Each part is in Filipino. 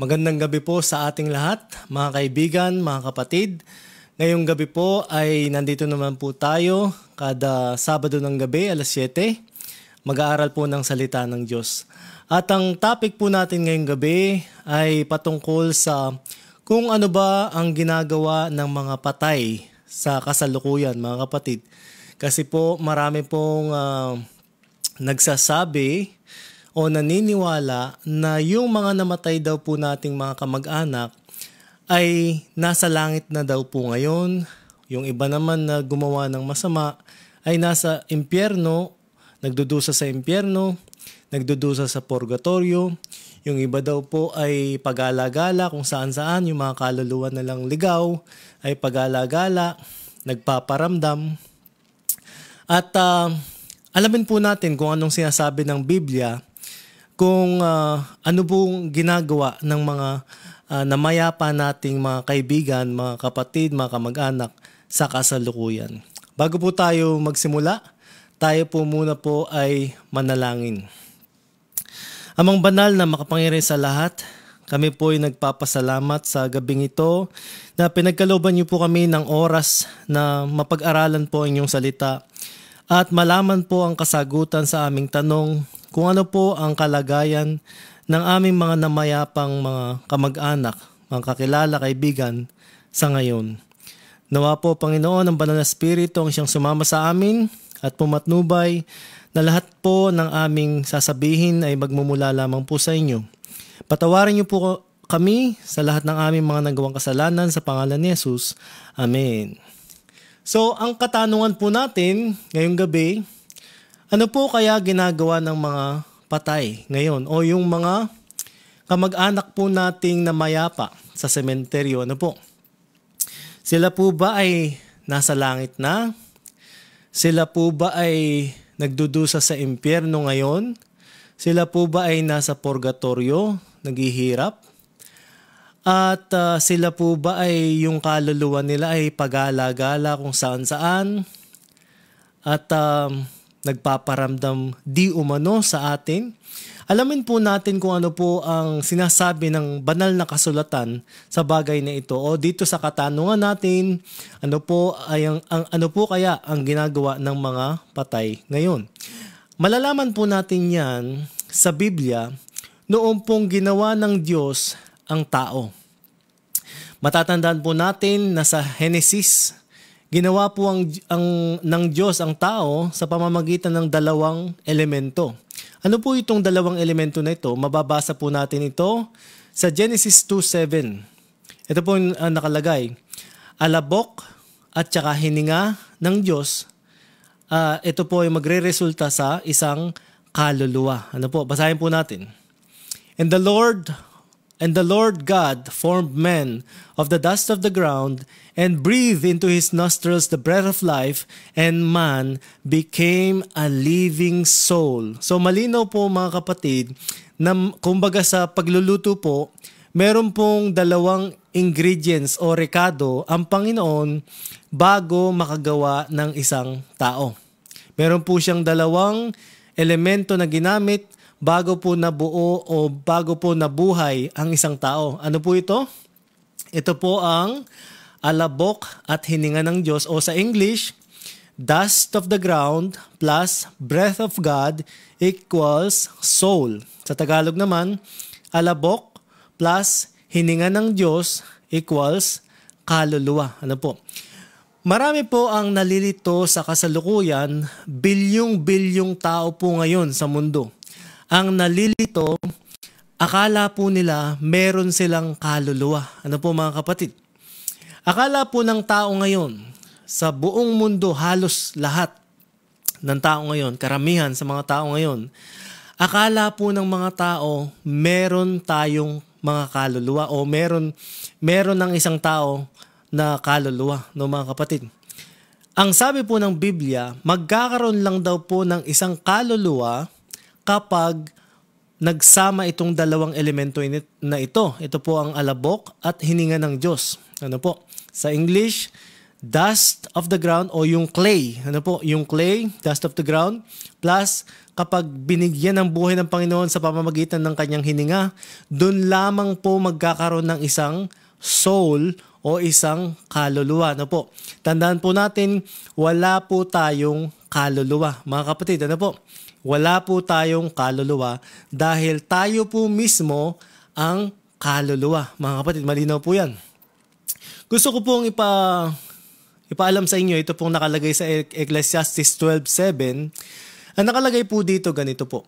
Magandang gabi po sa ating lahat, mga kaibigan, mga kapatid. Ngayong gabi po ay nandito naman po tayo kada Sabado ng gabi, alas 7. Mag-aaral po ng salita ng Diyos. At ang topic po natin ngayong gabi ay patungkol sa kung ano ba ang ginagawa ng mga patay sa kasalukuyan, mga kapatid. Kasi po marami pong nagsasabi o naniniwala na yung mga namatay daw po nating mga kamag-anak ay nasa langit na daw po ngayon. Yung iba naman na gumawa ng masama ay nasa impyerno, nagdudusa sa impyerno, nagdudusa sa purgatorio. Yung iba daw po ay pag-alagala kung saan-saan, yung mga kaluluwa na lang ligaw ay pag-alagala, nagpaparamdam. At alamin po natin kung anong sinasabi ng Biblia, kung ano pong ginagawa ng mga namayapa nating mga kaibigan, mga kapatid, mga kamag-anak sa kasalukuyan. Bago po tayo magsimula, tayo po muna po ay manalangin. Amang banal na makapangyarihan sa lahat, kami po ay nagpapasalamat sa gabing ito na pinagkalooban niyo po kami ng oras na mapag-aralan po ang inyong salita at malaman po ang kasagutan sa aming tanong kung ano po ang kalagayan ng aming mga namayapang mga kamag-anak, mga kakilala, kaibigan sa ngayon. Nawa po, Panginoon, ang Banal na Espiritu ang siyang sumama sa amin at pumatnubay na lahat po ng aming sasabihin ay magmumula lamang po sa inyo. Patawarin niyo po kami sa lahat ng aming mga nagawang kasalanan sa pangalan ni Jesus. Amen. So, ang katanungan po natin ngayong gabi, ano po kaya ginagawa ng mga patay ngayon o yung mga kamag-anak po nating namayapa sa sementeryo? Ano po? Sila po ba ay nasa langit na? Sila po ba ay nagdudusa sa impyerno ngayon? Sila po ba ay nasa purgatorio, naghihirap? At sila po ba ay yung kaluluwa nila ay pag-alagala kung saan-saan? At nagpaparamdam di umano sa atin? Alamin po natin kung ano po ang sinasabi ng banal na kasulatan sa bagay na ito. O dito sa katanungan natin, ano po kaya ang ginagawa ng mga patay ngayon? Malalaman po natin yan sa Biblia noong pong ginawa ng Diyos ang tao. Matatandaan po natin na sa Genesis, ginawa po ng Diyos ang tao sa pamamagitan ng dalawang elemento. Ano po itong dalawang elemento na ito? Mababasa po natin ito sa Genesis 2:7. Ito po nakalagay. Alabok at saka hininga ng Diyos. Ito po ay magre-resulta sa isang kaluluwa. Ano po? Basahin po natin. And the Lord God formed man of the dust of the ground and breathed into his nostrils the breath of life, and man became a living soul. So malinaw po mga kapatid, na kumbaga sa pagluluto po, meron pong dalawang ingredients o rekado ang Panginoon bago makagawa ng isang tao. Meron po siyang dalawang elemento na ginamit bago po nabuo o bago po nabuhay ang isang tao. Ano po ito? Ito po ang alabok at hininga ng Diyos, o sa English, dust of the ground plus breath of God equals soul. Sa Tagalog naman, alabok plus hininga ng Diyos equals kaluluwa. Ano po? Marami po ang nalilito sa kasalukuyan, bilyong-bilyong tao po ngayon sa mundo. Ang nalilito, akala po nila meron silang kaluluwa. Ano po mga kapatid? Akala po ng tao ngayon, sa buong mundo, halos lahat ng tao ngayon, karamihan sa mga tao ngayon, akala po ng mga tao meron tayong mga kaluluwa o meron ng isang tao na kaluluwa, no mga kapatid. Ang sabi po ng Biblia, magkakaroon lang daw po ng isang kaluluwa kapag nagsama itong dalawang elemento na ito. Ito po ang alabok at hininga ng Diyos. Ano po? Sa English, dust of the ground o yung clay. Ano po? Yung clay, dust of the ground, plus kapag binigyan ng buhay ng Panginoon sa pamamagitan ng kanyang hininga, doon lamang po magkakaroon ng isang soul o isang kaluluwa. Ano po? Tandaan po natin, wala po tayong kaluluwa. Mga kapatid, ano po? Wala po tayong kaluluwa dahil tayo po mismo ang kaluluwa. Mga kapatid, malinaw po yan. Gusto ko pong ipaalam sa inyo, ito pong nakalagay sa Ecclesiastes 12:7. Ang nakalagay po dito, ganito po.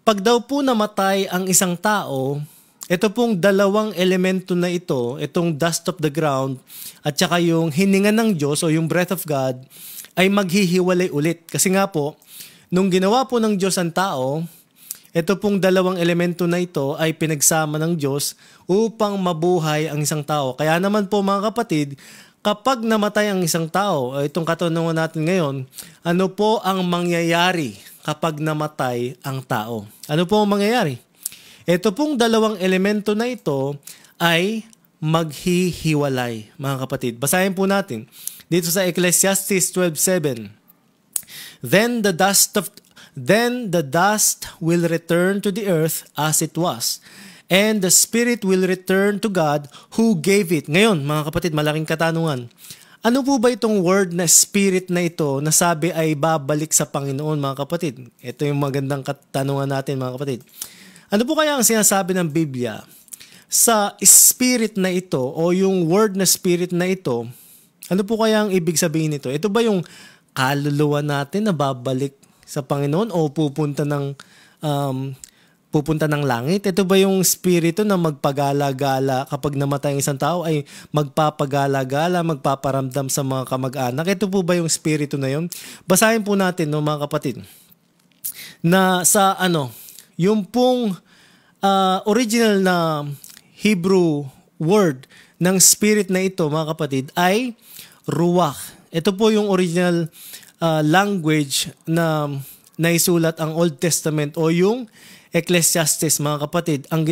Pag daw po namatay ang isang tao, ito pong dalawang elemento na ito, itong dust of the ground at saka yung hininga ng Diyos o yung breath of God, ay maghihiwalay ulit. Kasi nga po, nung ginawa po ng Diyos ang tao, ito pong dalawang elemento na ito ay pinagsama ng Diyos upang mabuhay ang isang tao. Kaya naman po mga kapatid, kapag namatay ang isang tao, itong katanungan natin ngayon, ano po ang mangyayari kapag namatay ang tao? Ano po ang mangyayari? Ito pong dalawang elemento na ito ay maghihiwalay, mga kapatid. Basahin po natin dito sa Ecclesiastes 12:7. Then the dust will return to the earth as it was, and the spirit will return to God who gave it. Ngayon, mga kapatid, malaking katanungan. Ano po ba itong word na spirit na ito na sabi ay babalik sa Panginoon, mga kapatid? Ito yung magandang katanungan natin, mga kapatid. Ano po kaya ang sinasabi ng Biblia sa spirit na ito o yung word na spirit na ito? Ano po kaya ang ibig sabihin nito? Ito ba yung kaluluwa natin na babalik sa Panginoon o pupunta ng langit? Ito ba yung spirito na magpagala-gala kapag namatay ang isang tao ay magpapagala-gala, magpaparamdam sa mga kamag-anak? Ito po ba yung spirito na yun? Basahin po natin, no, mga kapatid, na sa yung pong original na Hebrew word ng spirit na ito, mga kapatid, ay ruach. Ito po yung original language na naisulat ang Old Testament o yung Ecclesiastes, mga kapatid. Ang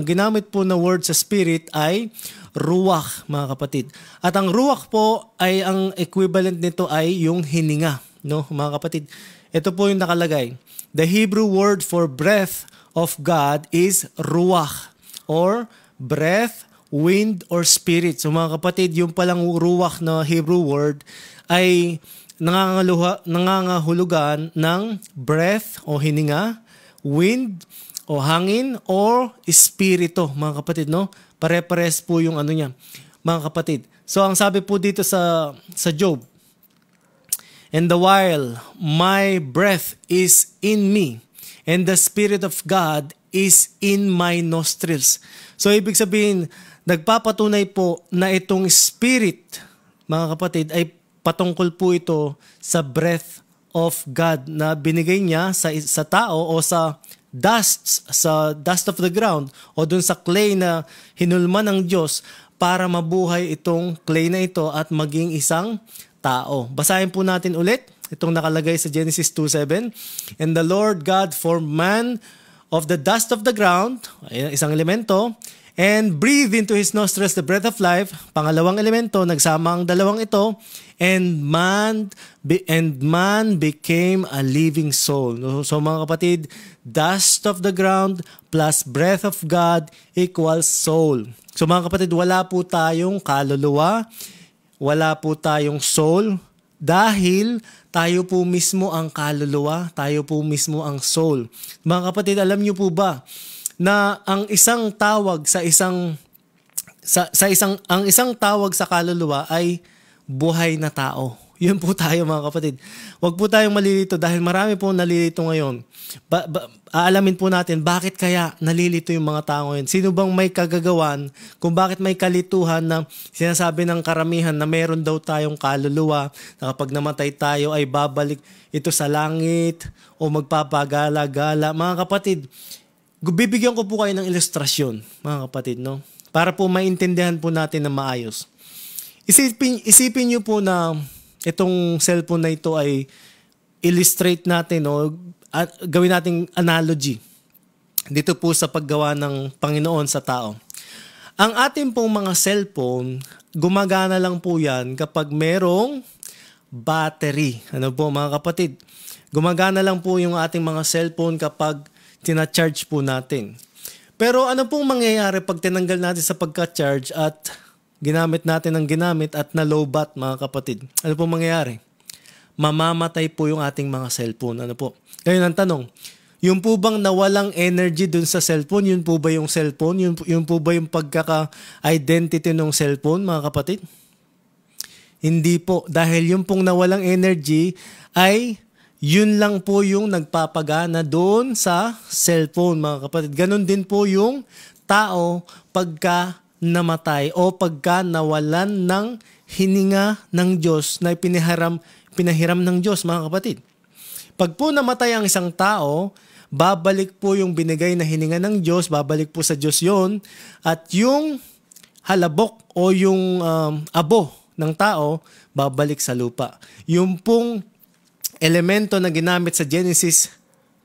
ginamit po na word sa spirit ay ruach, mga kapatid. At ang ruach po ay ang equivalent nito ay yung hininga, no, mga kapatid. Ito po yung nakalagay. The Hebrew word for breath of God is ruach or breath, wind, or spirit. So mga kapatid, yung palang ruach na Hebrew word ay nangangahulugan ng breath o hininga, wind o hangin, or espiritu, mga kapatid, no? Pare-pares po yung niya, mga kapatid. So ang sabi po dito sa Job, and the while my breath is in me, and the Spirit of God is in my nostrils. So ibig sabihin, nagpapatunay po na itong Spirit, mga kapatid, ay patungkol po ito sa breath of God na binigay niya sa tao o sa dust of the ground o dun sa clay na hinulma ng Diyos para mabuhay itong clay na ito at maging isang tao. Basahin po natin ulit itong nakalagay sa Genesis 2:7. And the Lord God formed man of the dust of the ground, isang elemento, and breathed into his nostrils the breath of life, pangalawang elemento, nagsama ang dalawang ito, and man became a living soul. So mga kapatid, dust of the ground plus breath of God equals soul. So mga kapatid, wala po tayong kaluluwa, wala po tayong soul, dahil tayo po mismo ang kaluluwa, tayo po mismo ang soul. Mga kapatid, alam niyo po ba na ang isang tawag ang isang tawag sa kaluluwa ay buhay na tao. Yun po tayo, mga kapatid. Huwag po tayong malilito dahil marami po nalilito ngayon. Aalamin po natin bakit kaya nalilito yung mga tao ngayon. Sino bang may kagagawan kung bakit may kalituhan na sinasabi ng karamihan na meron daw tayong kaluluwa na kapag namatay tayo ay babalik ito sa langit o magpapagala-gala. Mga kapatid, bibigyan ko po kayo ng ilustrasyon, mga kapatid, no? Para po maintindihan po natin na maayos. Isipin niyo po na itong cellphone na ito ay illustrate natin o gawin nating analogy dito po sa paggawa ng Panginoon sa tao. Ang ating pong mga cellphone gumagana lang po yan kapag merong battery. Ano po mga kapatid? Gumagana lang po yung ating mga cellphone kapag tina-charge po natin. Pero ano pong mangyayari pag tinanggal natin sa pagka-charge at ginamit natin ng ginamit at na-lowbat mga kapatid? Ano pong mangyayari? Mamamatay po yung ating mga cellphone. Ano po? Ngayon ang tanong, yung po bang nawalang energy dun sa cellphone, yun po ba yung cellphone? Yun po ba yung pagkaka-identity ng cellphone, mga kapatid? Hindi po. Dahil yung pong nawalang energy ay yun lang po yung nagpapagana doon sa cellphone, mga kapatid. Ganon din po yung tao pagka namatay o pagka nawalan ng hininga ng Diyos na pinahiram ng Diyos, mga kapatid. Pag po namatay ang isang tao, babalik po yung binigay na hininga ng Diyos, babalik po sa Diyos yon, at yung halabok o yung abo ng tao, babalik sa lupa. Yung pong elemento na ginamit sa Genesis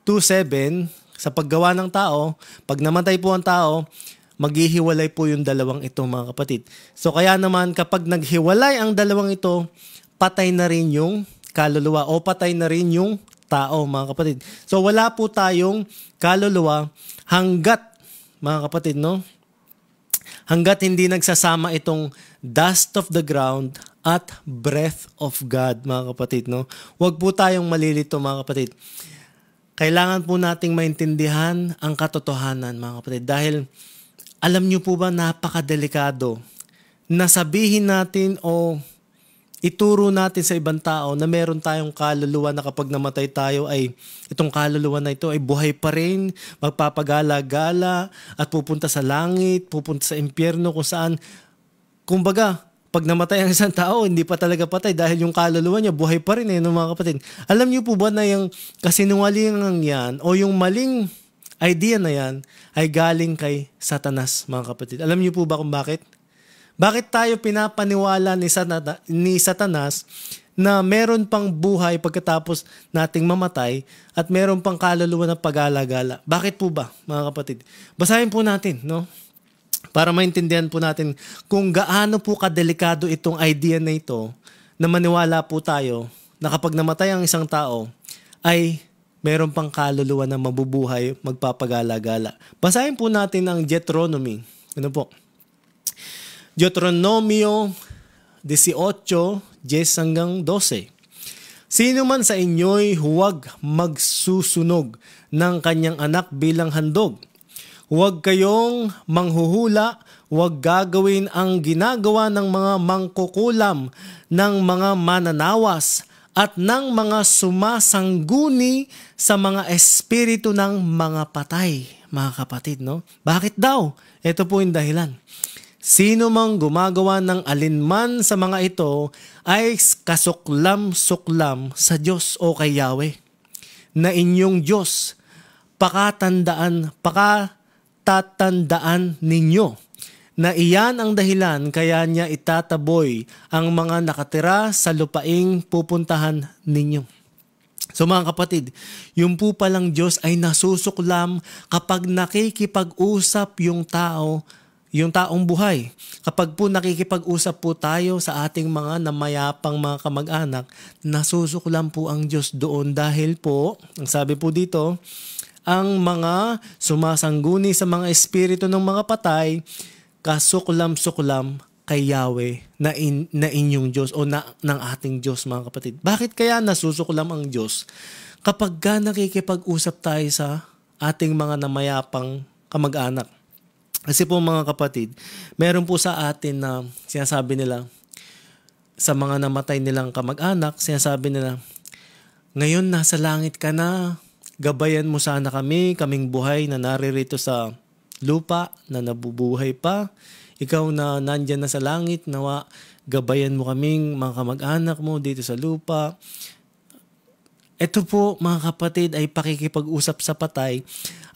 2:7 sa paggawa ng tao, pag namatay po ang tao, maghihiwalay po yung dalawang ito, mga kapatid. So kaya naman kapag naghiwalay ang dalawang ito, patay na rin yung kaluluwa o patay na rin yung tao, mga kapatid. So wala po tayong kaluluwa hanggat, mga kapatid, no? Hanggat hindi nagsasama itong dust of the ground at breath of God, mga kapatid, no? Huwag po tayong malilito, mga kapatid. Kailangan po nating maintindihan ang katotohanan, mga kapatid. Dahil alam niyo po ba, napakadelikado na sabihin natin o ituro natin sa ibang tao na meron tayong kaluluwa na kapag namatay tayo ay itong kaluluwa na ito ay buhay pa rin, magpapagala-gala at pupunta sa langit, pupunta sa impyerno kung saan. Kumbaga, pag namatay ang isang tao, hindi pa talaga patay dahil yung kaluluwa niya buhay pa rin mga kapatid. Alam niyo po ba na yung kasinungalingan yan o yung maling idea na yan ay galing kay Satanas, mga kapatid. Alam niyo po ba kung bakit? Bakit tayo pinapaniwala ni Satanas na meron pang buhay pagkatapos nating mamatay at meron pang kaluluwa na pag-alagala? Bakit po ba, mga kapatid? Basahin po natin, no? Para maintindihan po natin kung gaano po kadelikado itong idea na ito na maniwala po tayo na kapag namatay ang isang tao ay meron pang kaluluwa na mabubuhay, magpapagala-gala. Basahin po natin ang Deuteronomy. Ano po? Deuteronomio 18:10-12. Sino man sa inyo'y huwag magsusunog ng kanyang anak bilang handog. Huwag kayong manghuhula, huwag gagawin ang ginagawa ng mga mangkukulam, ng mga mananawas, at ng mga sumasangguni sa mga espiritu ng mga patay. Mga kapatid, no? Bakit daw? Ito po yung dahilan. Sino mang gumagawa ng alinman sa mga ito ay kasuklam-suklam sa Diyos o kay Yahweh na inyong Diyos. Pakatatandaan ninyo na iyan ang dahilan kaya niya itataboy ang mga nakatira sa lupaing pupuntahan ninyo. So mga kapatid, yung po palang Diyos ay nasusuklam kapag nakikipag-usap yung taong buhay. Kapag po nakikipag-usap po tayo sa ating mga namayapang mga kamag-anak, nasusuklam po ang Diyos doon dahil po, ang sabi po dito, ang mga sumasangguni sa mga espiritu ng mga patay, kasuklam-suklam kay Yahweh na inyong Diyos o ng ating Diyos, mga kapatid. Bakit kaya nasusuklam ang Diyos? Kapag nakikipag-usap tayo sa ating mga namayapang kamag-anak. Kasi po mga kapatid, meron po sa atin na sinasabi nila sa mga namatay nilang kamag-anak, sinasabi nila, ngayon nasa langit ka na, gabayan mo sana kaming buhay na naririto sa lupa, na nabubuhay pa. Ikaw na nandyan na sa langit, nawa gabayan mo kaming mga kamag-anak mo dito sa lupa. Ito po mga kapatid ay pakikipag-usap sa patay.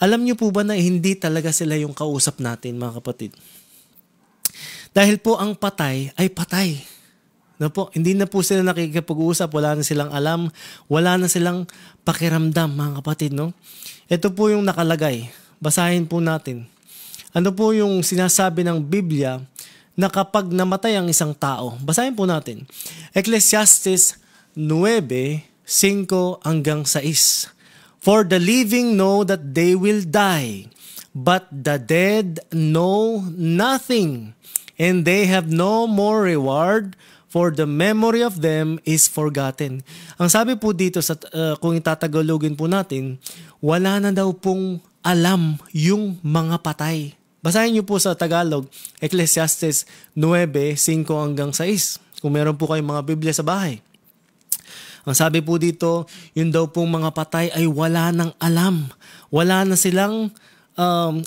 Alam niyo po ba na hindi talaga sila yung kausap natin, mga kapatid? Dahil po ang patay ay patay. No po, hindi na po sila nakikipag-usap, wala na silang alam, wala na silang pakiramdam, mga kapatid, no? Ito po yung nakalagay. Basahin po natin. Ano po yung sinasabi ng Biblia na kapag namatay ang isang tao, basahin po natin. Ecclesiastes 9:5-6. For the living know that they will die, but the dead know nothing, and they have no more reward, for the memory of them is forgotten. Ang sabi po dito, kung itatagalogin po natin, wala na daw pong alam yung mga patay. Basahin niyo po sa Tagalog, Ecclesiastes 9:5-6. Kung meron po kayong mga Biblia sa bahay. Ang sabi po dito, yun daw pong mga patay ay wala nang alam. Wala na silang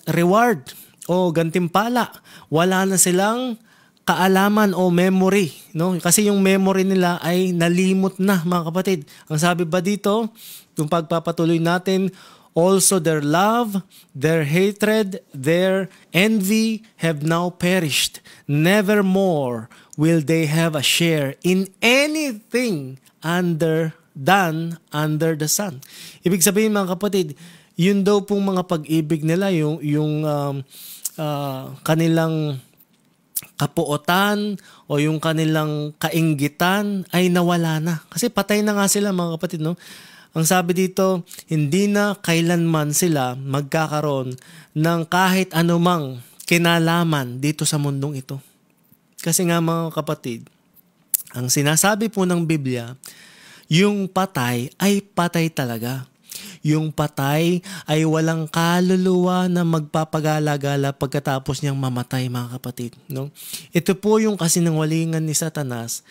reward o gantimpala. Wala na silang kaalaman o memory. No? Kasi yung memory nila ay nalimot na, mga kapatid. Ang sabi ba dito, yung pagpapatuloy natin, also their love, their hatred, their envy have now perished. Nevermore will they have a share in anything under the sun. Ibig sabihin, mga kapatid, yun daw pong mga pag-ibig nila, yung kanilang kapuotan o yung kanilang kainggitan ay nawala na. Kasi patay na nga sila, mga kapatid, no? Ang sabi dito, hindi na kailanman sila magkakaroon ng kahit anumang kinalaman dito sa mundong ito. Kasi nga, mga kapatid, ang sinasabi po ng Biblia, yung patay ay patay talaga. Yung patay ay walang kaluluwa na magpapagala-gala pagkatapos niyang mamatay, mga kapatid. No? Ito po yung kasinungalingan ni Satanas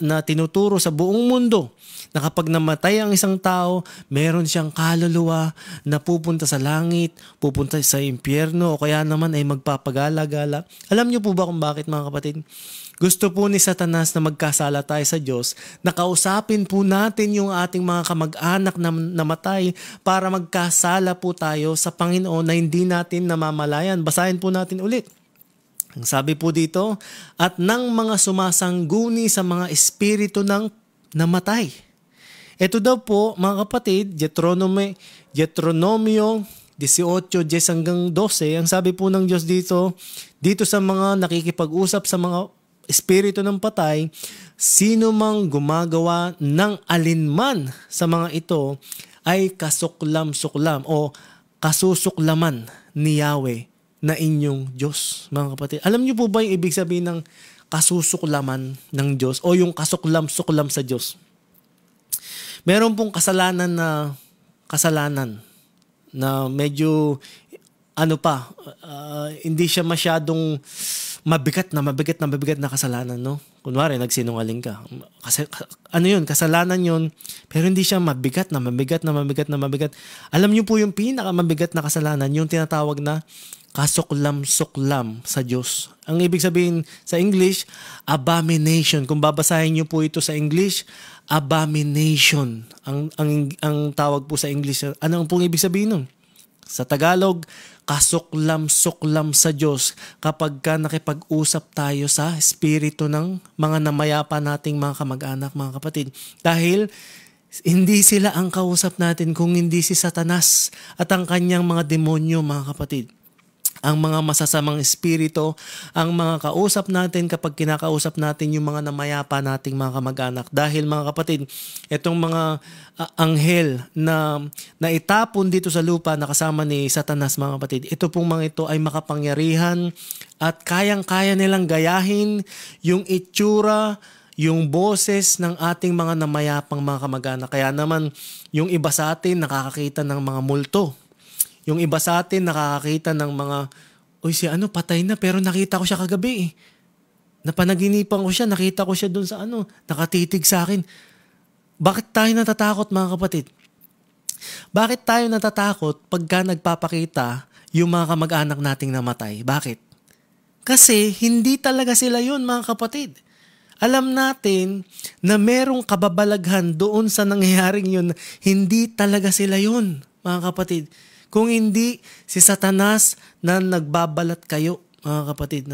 na tinuturo sa buong mundo na kapag namatay ang isang tao, meron siyang kaluluwa na pupunta sa langit, pupunta sa impyerno, o kaya naman ay magpapagala-gala. Alam niyo po ba kung bakit, mga kapatid? Gusto po ni Satanas na magkasala tayo sa Diyos, na kausapin po natin yung ating mga kamag-anak na namatay para magkasala po tayo sa Panginoon na hindi natin namamalayan. Basahin po natin ulit. Ang sabi po dito, at ng mga sumasangguni sa mga espiritu ng namatay. Ito daw po, mga kapatid, Deuteronomio 18:10-12, ang sabi po ng Diyos dito sa mga nakikipag-usap sa mga espiritu ng patay, sino mang gumagawa ng alinman sa mga ito ay kasuklam-suklam o kasusuklaman ni Yahweh na inyong Diyos, mga kapatid. Alam niyo po ba yung ibig sabihin ng kasusuklaman ng Diyos o yung kasuklam-suklam sa Diyos? Meron pong kasalanan na medyo hindi siya masyadong mabigat na kasalanan, no? Kunwari, nagsinungaling ka. Kasi, kasalanan yun, pero hindi siya mabigat. Alam niyo po yung pinakamabigat na kasalanan, yung tinatawag na kasuklam-suklam sa Diyos. Ang ibig sabihin sa English, abomination. Kung babasahin niyo po ito sa English, abomination. Ang tawag po sa English. Ano pong ibig sabihin nun? Sa Tagalog, kasuklam-suklam sa Diyos kapag ka nakipag-usap tayo sa espiritu ng mga namayapa nating mga kamag-anak, mga kapatid. Dahil hindi sila ang kausap natin kung hindi si Satanas at ang kanyang mga demonyo, mga kapatid. Ang mga masasamang espiritu, ang mga kausap natin kapag kinakausap natin yung mga namayapa nating mga kamag-anak. Dahil, mga kapatid, itong mga anghel na itapon dito sa lupa na kasama ni Satanas, mga kapatid, ito pong mga ito ay makapangyarihan at kayang-kaya nilang gayahin yung itsura, yung boses ng ating mga namayapang mga kamag-anak. Kaya naman, yung iba sa atin nakakakita ng mga multo. Yung iba sa atin nakakakita ng mga, patay na pero nakita ko siya kagabi eh. Napanaginipan ko siya, nakita ko siya dun sa nakatitig sa akin. Bakit tayo natatakot, mga kapatid? Bakit tayo natatakot pagka nagpapakita yung mga kamag-anak nating namatay? Bakit? Kasi hindi talaga sila yun, mga kapatid. Alam natin na merong kababalaghan doon sa nangyayaring yun, hindi talaga sila yun, mga kapatid. Kung hindi si Satanas na nagbabalat kayo, mga kapatid,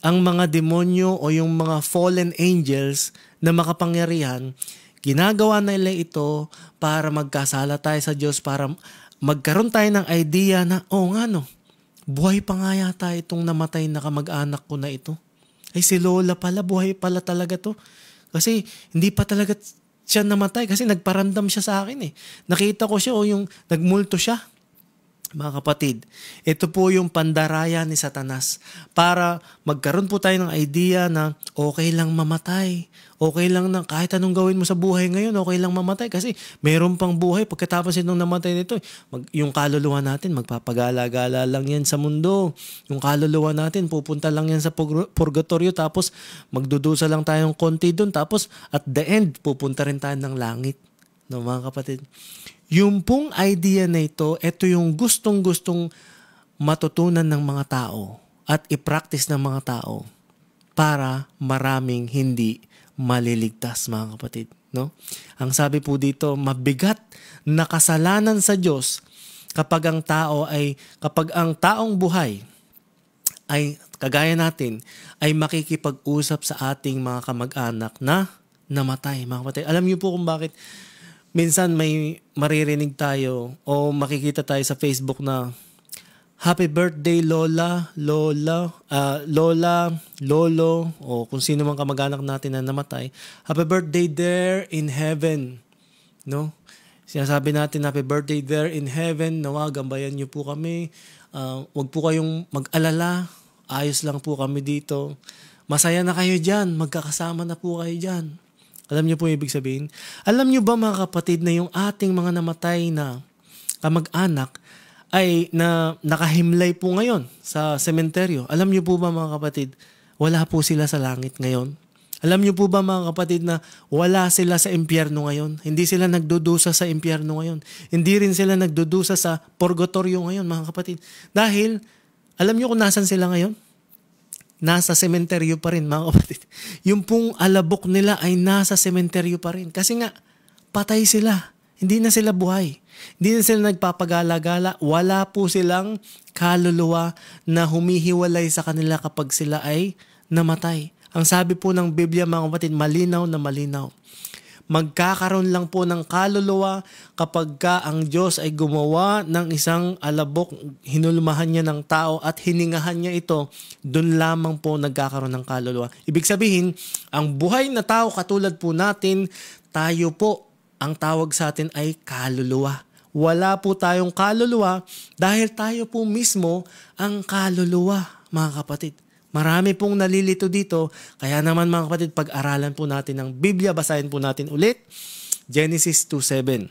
ang mga demonyo o yung mga fallen angels na makapangyarihan, ginagawa nila ito para magkasala tayo sa Diyos, para magkaroon tayo ng idea na, buhay pa nga yata itong namatay na kamag-anak ko na ito. Ay si Lola pala, buhay pala talaga to. Kasi hindi pa talaga siya namatay kasi nagparamdam siya sa akin eh. Nakita ko siya o yung nagmulto siya. Mga kapatid, ito po yung pandaraya ni Satanas para magkaroon po tayo ng idea na okay lang mamatay. Okay lang na kahit anong gawin mo sa buhay ngayon, okay lang mamatay kasi meron pang buhay pagkatapos itong namatay nito. Yung kaluluwa natin, magpapagala-gala lang yan sa mundo. Yung kaluluwa natin, pupunta lang yan sa purgatorio tapos magdudusa lang tayong konti doon tapos at the end, pupunta rin tayo ng langit. No, mga kapatid. Yung pong idea na ito yung gustong-gustong matutunan ng mga tao at i-practice ng mga tao para maraming hindi maliligtas, mga kapatid. No? Ang sabi po dito, mabigat na kasalanan sa Diyos kapag ang taong buhay ay, kagaya natin, ay makikipag-usap sa ating mga kamag-anak na namatay, mga kapatid. Alam niyo po kung bakit minsan may maririnig tayo o makikita tayo sa Facebook na happy birthday Lola, Lolo, o kung sino man kamag-anak natin na namatay. Happy birthday there in heaven. No? Sinasabi natin happy birthday there in heaven. Nawa, gambayan niyo po kami. Huwag po kayong mag-alala. Ayos lang po kami dito. Masaya na kayo dyan. Magkakasama na po kayo dyan. Alam niyo po yung ibig sabihin? Alam niyo ba mga kapatid na yung ating mga namatay na kamag-anak ay na nakahimlay po ngayon sa sementeryo? Alam niyo po ba mga kapatid, wala po sila sa langit ngayon? Alam niyo po ba mga kapatid na wala sila sa impyerno ngayon? Hindi sila nagdudusa sa impyerno ngayon. Hindi rin sila nagdudusa sa purgatorio ngayon mga kapatid. Dahil, alam niyo kung nasan sila ngayon? Nasa sementeryo pa rin, mga kapatid. Yung pong alabok nila ay nasa sementeryo pa rin. Kasi nga, patay sila. Hindi na sila buhay. Hindi na sila nagpapagala-gala. Wala po silang kaluluwa na humihiwalay sa kanila kapag sila ay namatay. Ang sabi po ng Biblia, mga kapatid, malinaw na malinaw. Magkakaroon lang po ng kaluluwa kapag ang Diyos ay gumawa ng isang alabok, hinulmahan niya ng tao at hiningahan niya ito, doon lamang po nagkakaroon ng kaluluwa. Ibig sabihin, ang buhay na tao katulad po natin, tayo po, ang tawag sa atin ay kaluluwa. Wala po tayong kaluluwa dahil tayo po mismo ang kaluluwa, mga kapatid. Marami pong nalilito dito. Kaya naman mga kapatid, pag-aralan po natin ng Biblia, basahin po natin ulit. Genesis 2:7.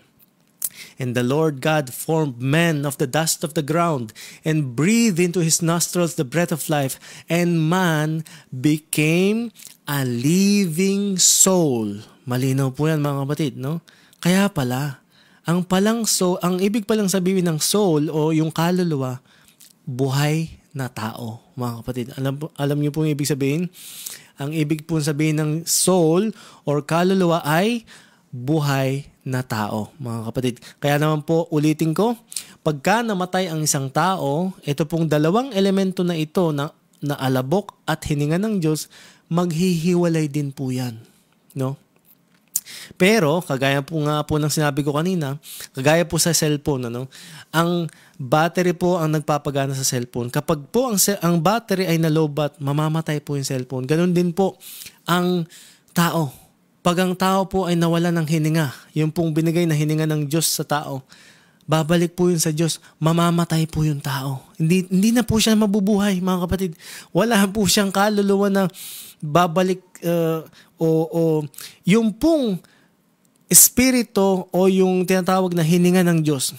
And the Lord God formed man of the dust of the ground and breathed into his nostrils the breath of life, and man became a living soul. Malinaw po yan mga kapatid, no? Kaya pala, ang ibig palang sabihin ng soul o yung kaluluwa, buhay na tao, mga kapatid. Alam niyo po yung ibig sabihin? Ang ibig po sabihin ng soul or kaluluwa ay buhay na tao, mga kapatid. Kaya naman po, ulitin ko, pagka namatay ang isang tao, ito pong dalawang elemento na ito na alabok at hininga ng Diyos, maghihiwalay din po yan. No? Pero, kagaya po nga po ng sinabi ko kanina, kagaya po sa cellphone, ang battery po ang nagpapagana sa cellphone. Kapag po ang battery ay nalobat, mamamatay po yung cellphone. Ganon din po ang tao. Pag ang tao po ay nawala ng hininga, yung pong binigay na hininga ng Diyos sa tao, babalik po yun sa Diyos, mamamatay po yung tao. Hindi na po siya mabubuhay, mga kapatid. Wala po siyang kaluluwa na babalik yung pong espiritu o yung tinatawag na hininga ng Diyos.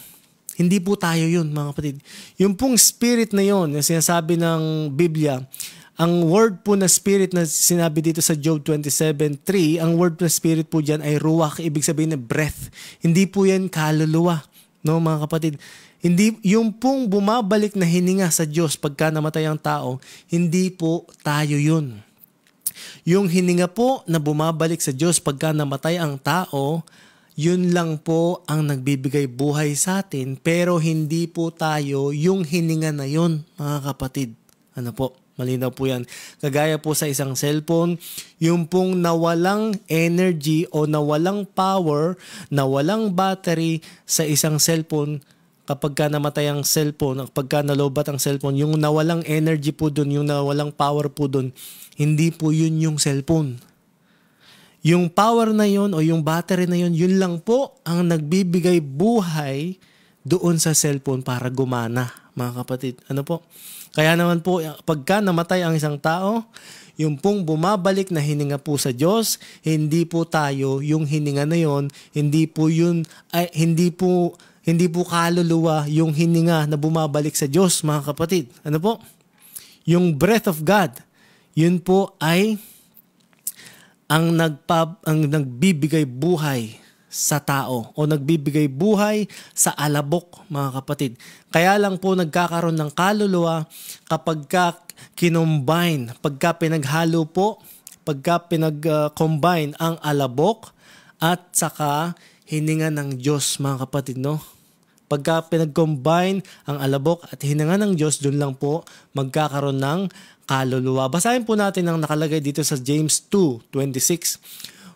Hindi po tayo yun, mga kapatid. Yung pong spirit na yun, yung sinasabi ng Biblia, ang word po na spirit na sinabi dito sa Job 27:3, ang word na spirit po dyan ay ruach, ibig sabihin na breath. Hindi po yan kaluluwa, no, mga kapatid. Hindi, yung pong bumabalik na hininga sa Diyos pagka namatay ang tao, hindi po tayo yun. Yung hininga po na bumabalik sa Diyos pagka namatay ang tao, yun lang po ang nagbibigay buhay sa atin, pero hindi po tayo yung hininga na yun, mga kapatid. Ano po? Malinaw po yan. Kagaya po sa isang cellphone, yung pong nawalang energy o nawalang power, nawalang battery sa isang cellphone, kapag ka namatay ang cellphone, kapag ka nalobat ang cellphone, yung nawalang energy po dun, yung nawalang power po dun, hindi po yun yung cellphone. Yung power na yun o yung battery na yun, yun lang po ang nagbibigay buhay doon sa cellphone para gumana, mga kapatid. Ano po? Kaya naman po, pagka namatay ang isang tao, yung pong bumabalik na hininga po sa Diyos, hindi po tayo yung hininga na yon, hindi po kaluluwa yung hininga na bumabalik sa Diyos, mga kapatid. Ano po? Yung breath of God, yun po ay ang nagbibigay buhay sa tao o nagbibigay buhay sa alabok, mga kapatid. Kaya lang po nagkakaroon ng kaluluwa kapag kinombine, pagka pinaghalo po, pagka pinag-combine ang alabok at saka hininga ng Diyos, mga kapatid, no? Pagka pinag-combine ang alabok at hininga ng Diyos, doon lang po magkakaroon ng kaluluwa. Basahin po natin ang nakalagay dito sa James 2:26.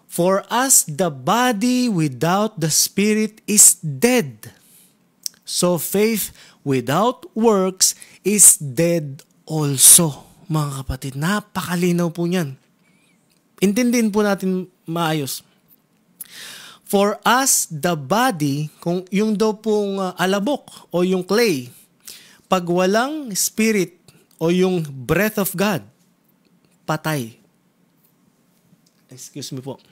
For as the body without the spirit is dead, so faith without works is dead also. Mga kapatid, napakalinaw po niyan. Intindihin po natin maayos. For us, the body, kung yung daw pong alabok o yung clay, pag walang spirit o yung breath of God, patay. Excuse me po.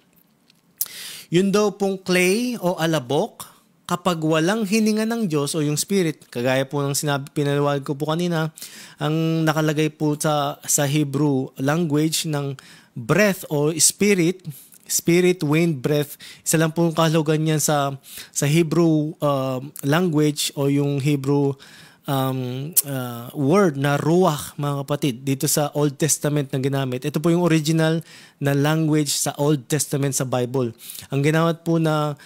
Yun daw pong clay o alabok, kapag walang hininga ng Diyos o yung spirit, kagaya po ng pinaliwanag ko po kanina, ang nakalagay po sa Hebrew language ng breath o spirit, wind, breath, isa lang po kahulugan niyan sa Hebrew language o yung Hebrew word na ruach, mga kapatid, dito sa Old Testament na ginamit. Ito po yung original na language sa Old Testament sa Bible. Ang ginamit po na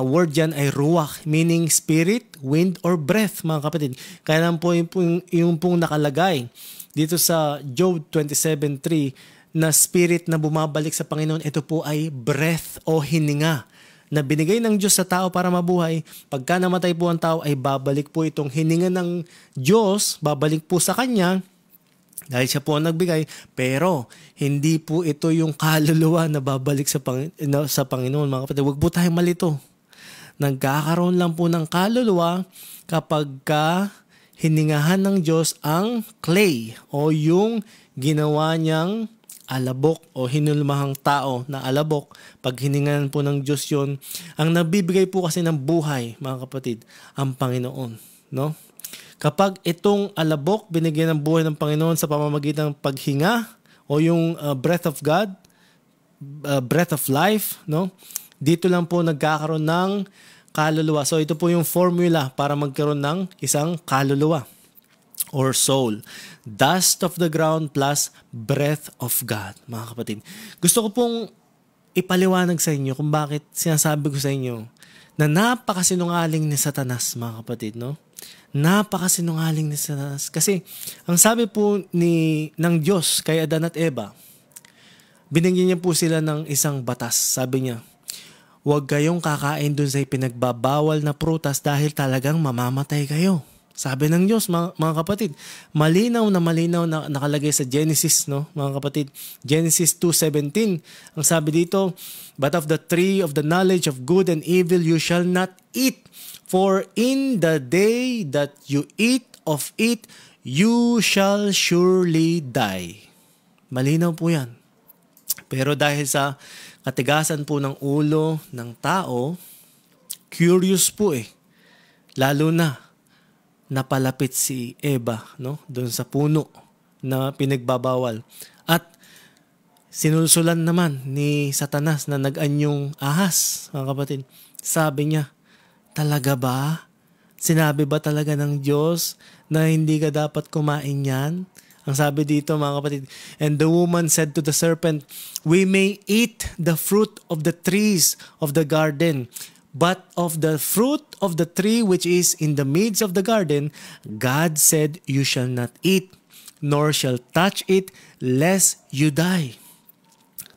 word yan ay ruach, meaning spirit, wind, or breath, mga kapatid. Kaya lang po yung pong nakalagay dito sa Job 27:3 na spirit na bumabalik sa Panginoon, ito po ay breath o hininga na binigay ng Diyos sa tao para mabuhay. Pagka namatay po ang tao, ay babalik po itong hininga ng Diyos, babalik po sa Kanya, dahil siya po ang nagbigay. Pero, hindi po ito yung kaluluwa na babalik sa Panginoon, mga kapatid. Huwag po tayong malito. Nagkakaroon lang po ng kaluluwa kapag hiningahan ng Diyos ang clay o yung ginawa niyang alabok o hinulmahang tao na alabok. Pag hiningan po ng Diyos yun, ang nabibigay po kasi ng buhay, mga kapatid, ang Panginoon. No? Kapag itong alabok binigyan ng buhay ng Panginoon sa pamamagitan ng paghinga o yung breath of God, breath of life, no? Dito lang po nagkakaroon ng kaluluwa. So ito po yung formula para magkaroon ng isang kaluluwa or soul. Dust of the ground plus breath of God, mga kapatid. Gusto ko pong ipaliwanag sa inyo kung bakit sinasabi ko sa inyo na napakasinungaling ni Satanas, mga kapatid, no? Napakasinungaling ni Satanas. Kasi ang sabi po ng Diyos kay Adan at Eva, binigyan niya po sila ng isang batas. Sabi niya, huwag kayong kakain dun sa ipinagbabawal na prutas dahil talagang mamamatay kayo. Sabi ng Diyos, mga kapatid, malinaw na nakalagay sa Genesis, no, mga kapatid. Genesis 2:17. Ang sabi dito, but of the tree of the knowledge of good and evil you shall not eat, for in the day that you eat of it, you shall surely die. Malinaw po yan. Pero dahil sa katigasan po ng ulo ng tao, curious po lalo na napalapit si Eva, no, doon sa puno na pinagbabawal. At sinulsulan naman ni Satanas na nag-anyong ahas, mga kapatid. Sabi niya, talaga ba? Sinabi ba talaga ng Diyos na hindi ka dapat kumain yan? Ang sabi dito, mga kapatid, and the woman said to the serpent, we may eat the fruit of the trees of the garden, but of the fruit of the tree which is in the midst of the garden, God said, you shall not eat, nor shall touch it, lest you die.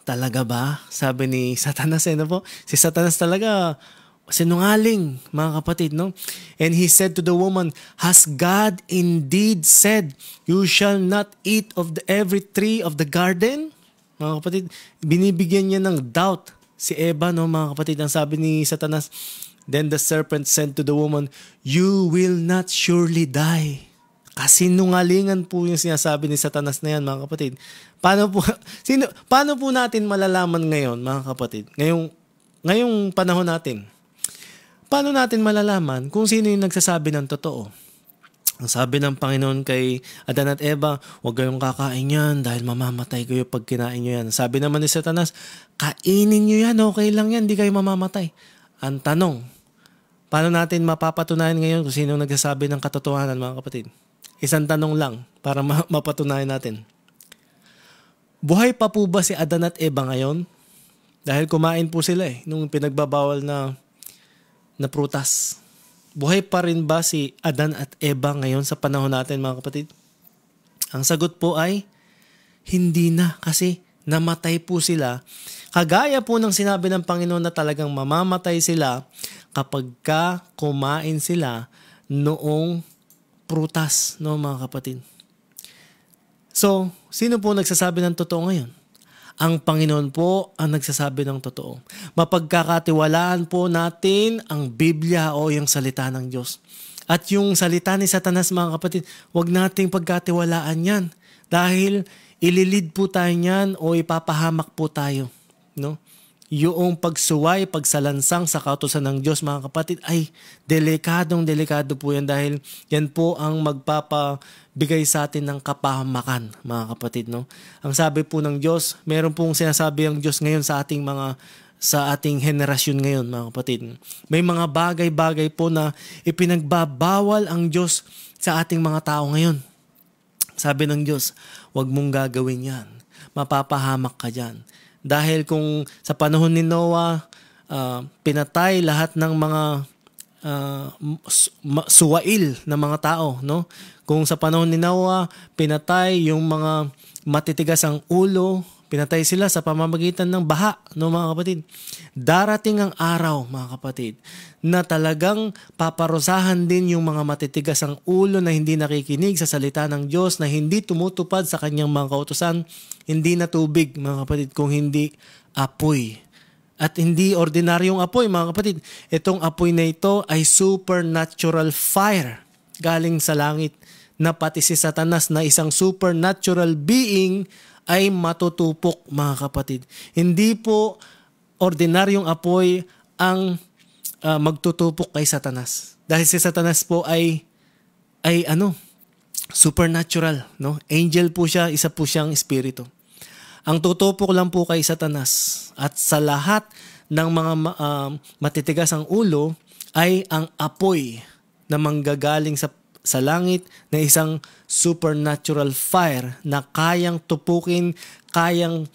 Talaga ba? Sabi ni Satanas, ano po? Si Satanas talaga, Sinungaling, mga kapatid, no? And he said to the woman, "Has God indeed said, you shall not eat of every tree of the garden?" Mga kapatid, binibigyan niya ng doubt si Eva, no, mga kapatid. Ang sabi ni Satanas, "Then the serpent said to the woman, you will not surely die." Kasinungalingan po yung sinasabi ni Satanas na yan, mga kapatid. Paano po natin malalaman ngayon, mga kapatid? Ngayong panahon natin. Paano natin malalaman kung sino yung nagsasabi ng totoo? Ang sabi ng Panginoon kay Adan at Eva, huwag kayong kakain yan dahil mamamatay kayo pag kinain nyo yan. Sabi naman ni Satanas, kainin nyo yan, okay lang yan, di kayo mamamatay. Ang tanong, paano natin mapapatunayan ngayon kung sino nagsasabi ng katotohanan, mga kapatid? Isang tanong lang para mapatunayan natin. Buhay pa po ba si Adan at Eva ngayon? Dahil kumain po sila nung pinagbabawal na prutas. Buhay pa rin ba si Adan at Eva ngayon sa panahon natin, mga kapatid? Ang sagot po ay hindi na, kasi namatay po sila. Kagaya po ng sinabi ng Panginoon na talagang mamamatay sila kapag kumain sila noong prutas, no, mga kapatid. So, sino po nagsasabi ng totoo ngayon? Ang Panginoon po ang nagsasabi ng totoo. Mapagkakatiwalaan po natin ang Biblia o yung salita ng Diyos. At yung salita ni Satanas, mga kapatid, huwag nating pagkatiwalaan yan. Dahil ililid po tayo yan o ipapahamak po tayo. No? Yung pagsuway, pagsalansang sa kautusan ng Diyos, mga kapatid, ay delikado po yan dahil yan po ang magpapabigay sa atin ng kapahamakan, mga kapatid. No? Ang sabi po ng Diyos, meron pong sinasabi ang Diyos ngayon sa ating henerasyon ngayon, mga kapatid. May mga bagay-bagay po na ipinagbabawal ang Diyos sa ating mga tao ngayon. Sabi ng Diyos, huwag mong gagawin yan. Mapapahamak ka dyan. Dahil kung sa panahon ni Noah, pinatay lahat ng mga suwail na mga tao, no? Kung sa panahon ni Noah, pinatay yung mga matitigas ang ulo, pinatay sila sa pamamagitan ng baha, no, mga kapatid. Darating ang araw, mga kapatid, na talagang paparusahan din yung mga matitigas ang ulo na hindi nakikinig sa salita ng Diyos, na hindi tumutupad sa kanyang mga kautusan, hindi na tubig, mga kapatid, kung hindi apoy. At hindi ordinaryong apoy, mga kapatid. Itong apoy na ito ay supernatural fire galing sa langit, na pati si Satanas na isang supernatural being ay matutupok, mga kapatid. Hindi po ordinaryong apoy ang magtutupok kay Satanas. Dahil si Satanas po ay supernatural, no? Angel po siya, isa po siyang espiritu. Ang tutupok lang po kay Satanas at sa lahat ng mga matitigas ang ulo ay ang apoy na manggagaling sa langit na isang supernatural fire na kayang tupukin, kayang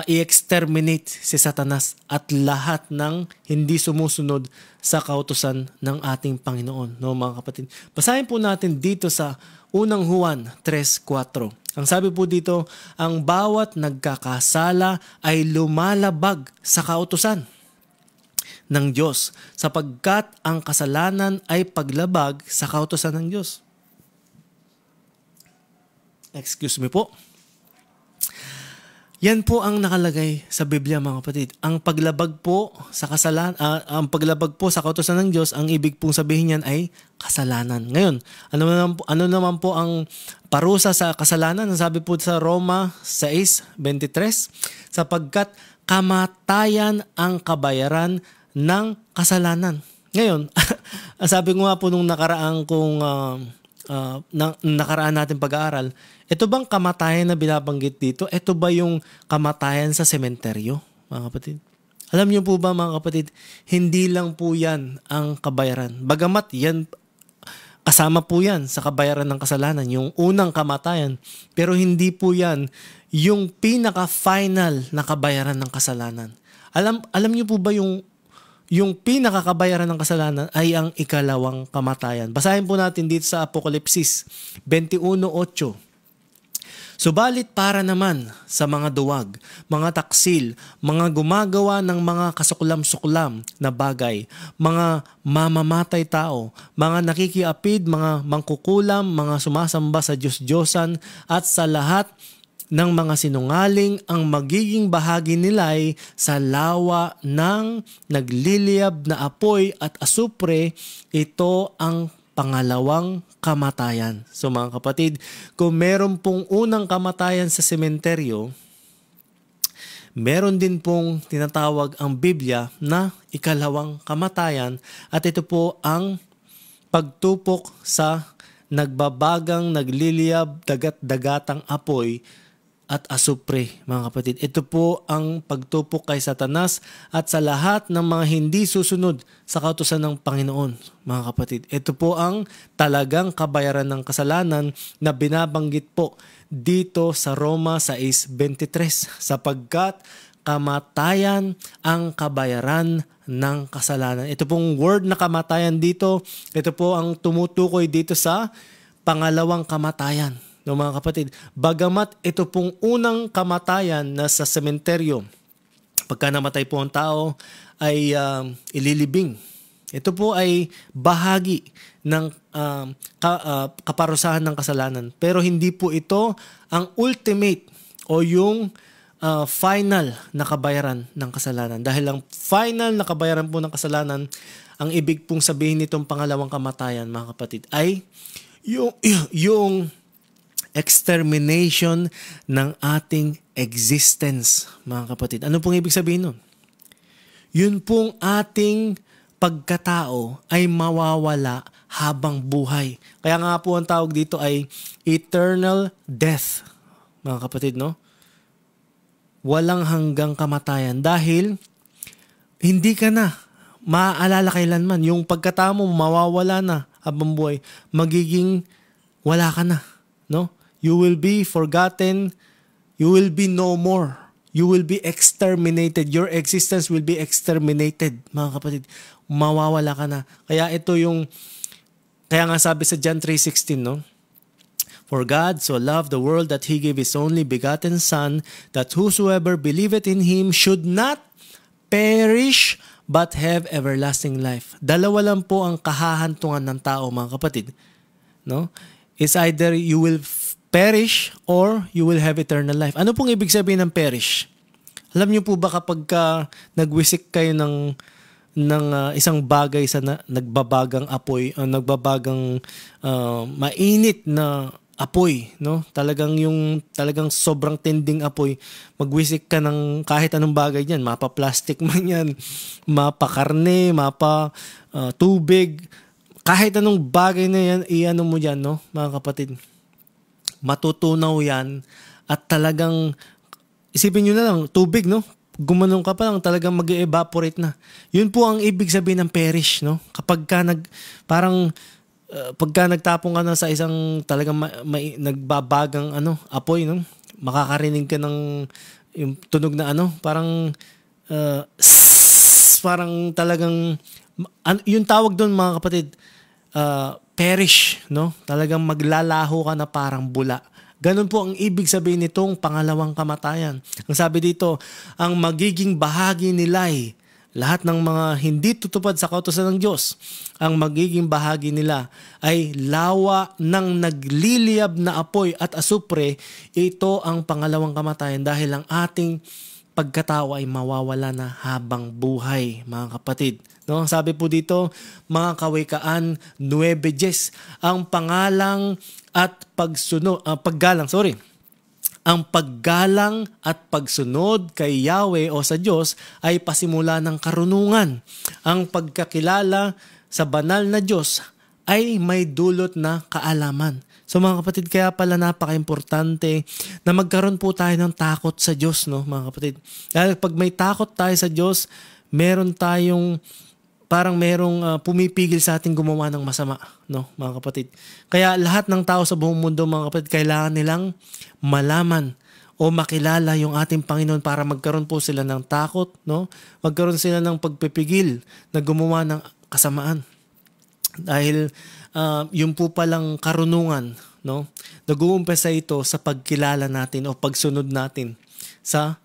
i-exterminate si Satanas at lahat ng hindi sumusunod sa kautusan ng ating Panginoon. No, mga kapatid? Basahin po natin dito sa unang Juan 3:4. Ang sabi po dito, ang bawat nagkakasala ay lumalabag sa kautusan ng Diyos, sapagkat ang kasalanan ay paglabag sa kautusan ng Diyos. Excuse me po. Yan po ang nakalagay sa Biblia, mga kapatid. Ang paglabag po sa ang paglabag po sa kautusan ng Diyos, ang ibig pong sabihin niyan ay kasalanan. Ngayon, ano naman po ang parusa sa kasalanan? Ang sabi po sa Roma 6:23, sapagkat kamatayan ang kabayaran ng kasalanan. Ngayon, sabi ko nga po nung nakaraan natin pag-aaral, ito bang kamatayan na binabanggit dito? Ito ba yung kamatayan sa sementeryo, mga kapatid? Alam niyo po ba, mga kapatid, hindi lang po yan ang kabayaran. Bagamat yan, kasama po yan sa kabayaran ng kasalanan, yung unang kamatayan. Pero hindi po yan yung pinaka-final na kabayaran ng kasalanan. Alam niyo po ba yung pinakakabayaran ng kasalanan ay ang ikalawang kamatayan? Basahin po natin dito sa Apokalipsis 21:8. Subalit para naman sa mga duwag, mga taksil, mga gumagawa ng mga kasuklam-suklam na bagay, mga mamamatay tao, mga nakikiapid, mga mangkukulam, mga sumasamba sa Diyos-Diyosan at sa lahat ng mga sinungaling, ang magiging bahagi nila ay sa lawa ng nagliliyab na apoy at asupre. Ito ang pangalawang kamatayan. So mga kapatid, kung meron pong unang kamatayan sa sementeryo, meron din pong tinatawag ang Biblia na ikalawang kamatayan, at ito po ang pagtupok sa nagbabagang, nagliliyab, dagat-dagatang apoy at asupre, mga kapatid. Ito po ang pagtupok kay Satanas at sa lahat ng mga hindi susunod sa kautusan ng Panginoon, mga kapatid. Ito po ang talagang kabayaran ng kasalanan na binabanggit po dito sa Roma 6:23, sapagkat kamatayan ang kabayaran ng kasalanan. Ito pong word na kamatayan dito, ito po ang tumutukoy dito sa pangalawang kamatayan. No, mga kapatid, bagamat ito pong unang kamatayan na sa sementeryo, pagka namatay po ang tao ay ililibing. Ito po ay bahagi ng kaparusahan ng kasalanan. Pero hindi po ito ang ultimate o yung final na kabayaran ng kasalanan. Dahil ang final na kabayaran po ng kasalanan, ang ibig pong sabihin nitong pangalawang kamatayan, mga kapatid, ay yung extermination ng ating existence, mga kapatid. Ano pong ibig sabihin nun? Yun pong ating pagkatao ay mawawala habang buhay. Kaya nga po ang tawag dito ay eternal death, mga kapatid, no? Walang hanggang kamatayan dahil hindi ka na maaalala kailanman. Yung pagkatao mo mawawala na habang buhay. Magiging wala ka na, no? You will be forgotten. You will be no more. You will be exterminated. Your existence will be exterminated, mga kapatid. Mawawala ka na. Kaya nga sabi sa John 3:16, no? For God so loved the world that He gave His only begotten Son, that whosoever believeth in Him should not perish, but have everlasting life. Dalawa lang po ang kahahantungan ng tao, mga kapatid. No? It's either you will perish or you will have eternal life. Ano pong ibig sabihin ng perish? Alam niyo po ba kapag nagwisik kayo ng isang bagay sa nagbabagang apoy, nagbabagang mainit na apoy, no? Talagang sobrang tinding apoy. Magwisik ka ng kahit anong bagay diyan, mapa-plastic man 'yan, mapa-karne, tubig, kahit anong bagay na 'yan, iano mo diyan, no, mga kapatid. Matutunaw 'yan at talagang isipin niyo na lang, tubig, no? Gumanong ka pa lang, talagang mag-evaporate na. Yun po ang ibig sabihin ng perish, no? Kapag pagka nagtapon ka na sa isang talagang nagbabagang apoy, no? Makakarinig ka ng yung tunog na parang parang talagang yung tawag doon, mga kapatid, perish, no? Talagang maglalaho ka na parang bula. Ganun po ang ibig sabihin nitong pangalawang kamatayan. Ang sabi dito, ang magiging bahagi nila ay lahat ng mga hindi tutupad sa kautusan ng Diyos. Ang magiging bahagi nila ay lawa ng nagliliyab na apoy at asupre. Ito ang pangalawang kamatayan dahil ang ating pagkatao ay mawawala na habang buhay, mga kapatid. No, sabi po dito, mga Kawikaan 9:10, ang paggalang at pagsunod kay Yahweh o sa Diyos ay pasimula ng karunungan. Ang pagkakilala sa banal na Diyos ay may dulot na kaalaman. So mga kapatid, kaya pala napaka-importante na magkaroon po tayo ng takot sa Diyos, no, mga kapatid. Dahil pag may takot tayo sa Diyos, merong pumipigil sa ating gumawa ng masama, no, mga kapatid. Kaya lahat ng tao sa buong mundo, mga kapatid, kailangan nilang malaman o makilala yung ating Panginoon para magkaroon po sila ng takot, no? Magkaroon sila ng pagpipigil na gumawa ng kasamaan. Dahil yung po palang karunungan, no? Nag-uumpisa ito sa pagkilala natin o pagsunod natin sa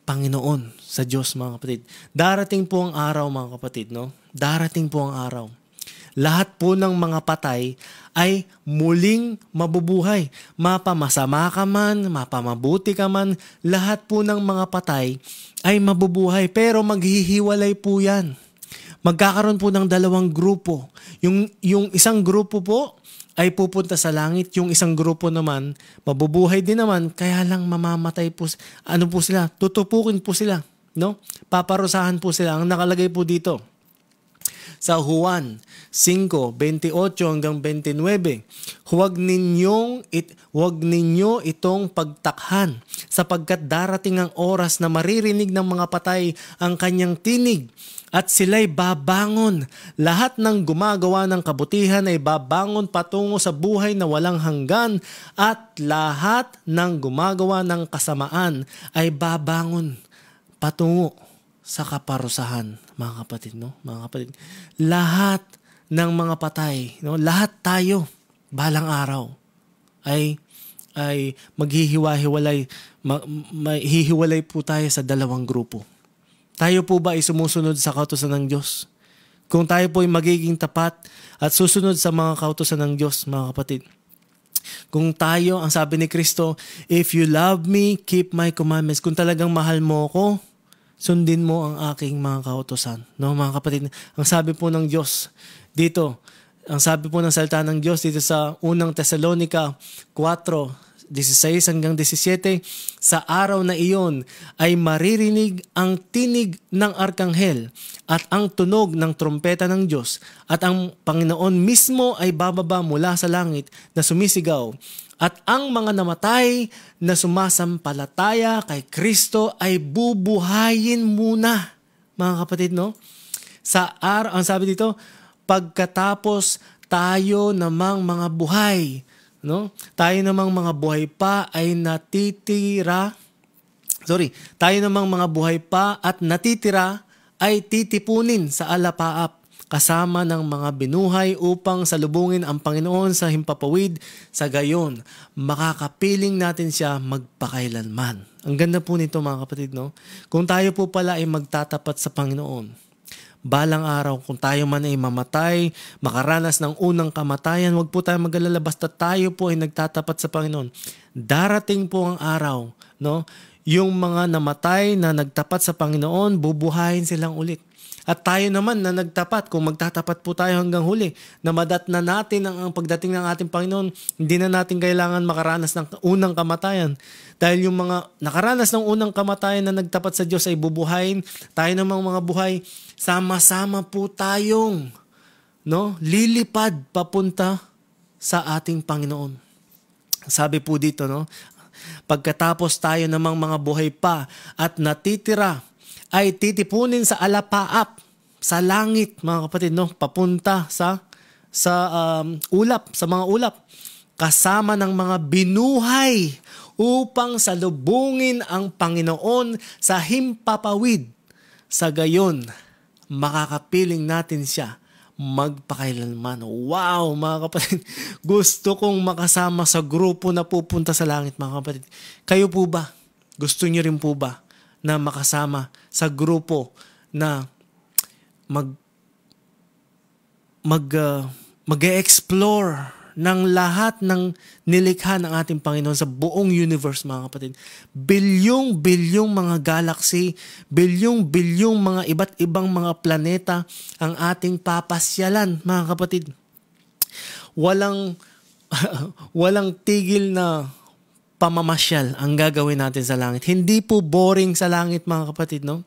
Panginoon, sa Diyos, mga kapatid. Darating po ang araw, mga kapatid, no? Darating po ang araw. Lahat po ng mga patay ay muling mabubuhay. Mapamasama ka man, mapamabuti ka man, lahat po ng mga patay ay mabubuhay. Pero maghihiwalay po yan. Magkakaroon po ng dalawang grupo. Yung isang grupo po ay pupunta sa langit. Yung isang grupo naman, mabubuhay din naman, kaya lang mamamatay po. Ano po sila? Tutupukin po sila. No? Paparusahan po sila. Ang nakalagay po dito sa Juan 5:28 hanggang 29, huwag ninyo itong pagtakhan, sapagkat darating ang oras na maririnig ng mga patay ang kanyang tinig, at sila'y babangon. Lahat ng gumagawa ng kabutihan ay babangon patungo sa buhay na walang hanggan, at lahat ng gumagawa ng kasamaan ay babangon patungo sa kaparusahan, mga kapatid, no? Mga kapatid, lahat ng mga patay, no? Lahat tayo balang araw ay maghihiwa-hiwalay, hihiwalay po tayo sa dalawang grupo. Tayo po ba ay sumusunod sa kautusan ng Diyos? Kung tayo po ay magiging tapat at susunod sa mga kautusan ng Diyos, mga kapatid. Kung tayo, ang sabi ni Kristo, if you love me, keep my commandments. Kung talagang mahal mo ako, sundin mo ang aking mga kautusan. No, mga kapatid, ang sabi po ng Diyos dito, ang sabi po ng salita ng Diyos dito sa unang Tesalonica 4:16 hanggang 17, sa araw na iyon ay maririnig ang tinig ng arkanghel at ang tunog ng trompeta ng Diyos, at ang Panginoon mismo ay bababa mula sa langit na sumisigaw, at ang mga namatay na sumasampalataya kay Kristo ay bubuhayin muna. Mga kapatid, no? Sa araw, ang sabi dito, pagkatapos tayo namang mga buhay, no? Tayo namang mga buhay pa ay tayo namang mga buhay pa at natitira ay titipunin sa alapaap kasama ng mga binuhay upang salubungin ang Panginoon sa himpapawid. Sa gayon, makakapiling natin siya magpakailanman. Ang ganda po nito, mga kapatid, no? Kung tayo po pala ay magtatapat sa Panginoon, balang araw, kung tayo man ay mamatay, makaranas ng unang kamatayan, huwag po tayo mag-alala, basta tayo po ay nagtatapat sa Panginoon. Darating po ang araw, no? Yung mga namatay na nagtapat sa Panginoon, bubuhayin silang ulit. At tayo naman na nagtapat, kung magtatapat po tayo hanggang huli, na madat na natin ang pagdating ng ating Panginoon, hindi na natin kailangan makaranas ng unang kamatayan. Dahil yung mga nakaranas ng unang kamatayan na nagtapat sa Diyos ay bubuhayin, tayo namang mga buhay, sama-sama po tayong, no, lilipad papunta sa ating Panginoon. Sabi po dito, no, pagkatapos tayo namang mga buhay pa at natitira, ay titipunin sa alapaap, sa langit, mga kapatid, no? Papunta sa ulap, sa mga ulap, kasama ng mga binuhay upang salubungin ang Panginoon sa himpapawid. Sa gayon, makakapiling natin siya magpakailanman. Wow, mga kapatid, gusto kong makasama sa grupo na pupunta sa langit, mga kapatid. Kayo po ba? Gusto niyo rin po ba na makasama sa grupo na mag-explore ng lahat ng nilikha ng ating Panginoon sa buong universe, mga kapatid? Bilyong-bilyong mga galaxy, bilyong-bilyong mga iba't ibang mga planeta ang ating papasyalan, mga kapatid. Walang tigil na pamamasyal ang gagawin natin sa langit. Hindi po boring sa langit, mga kapatid, no?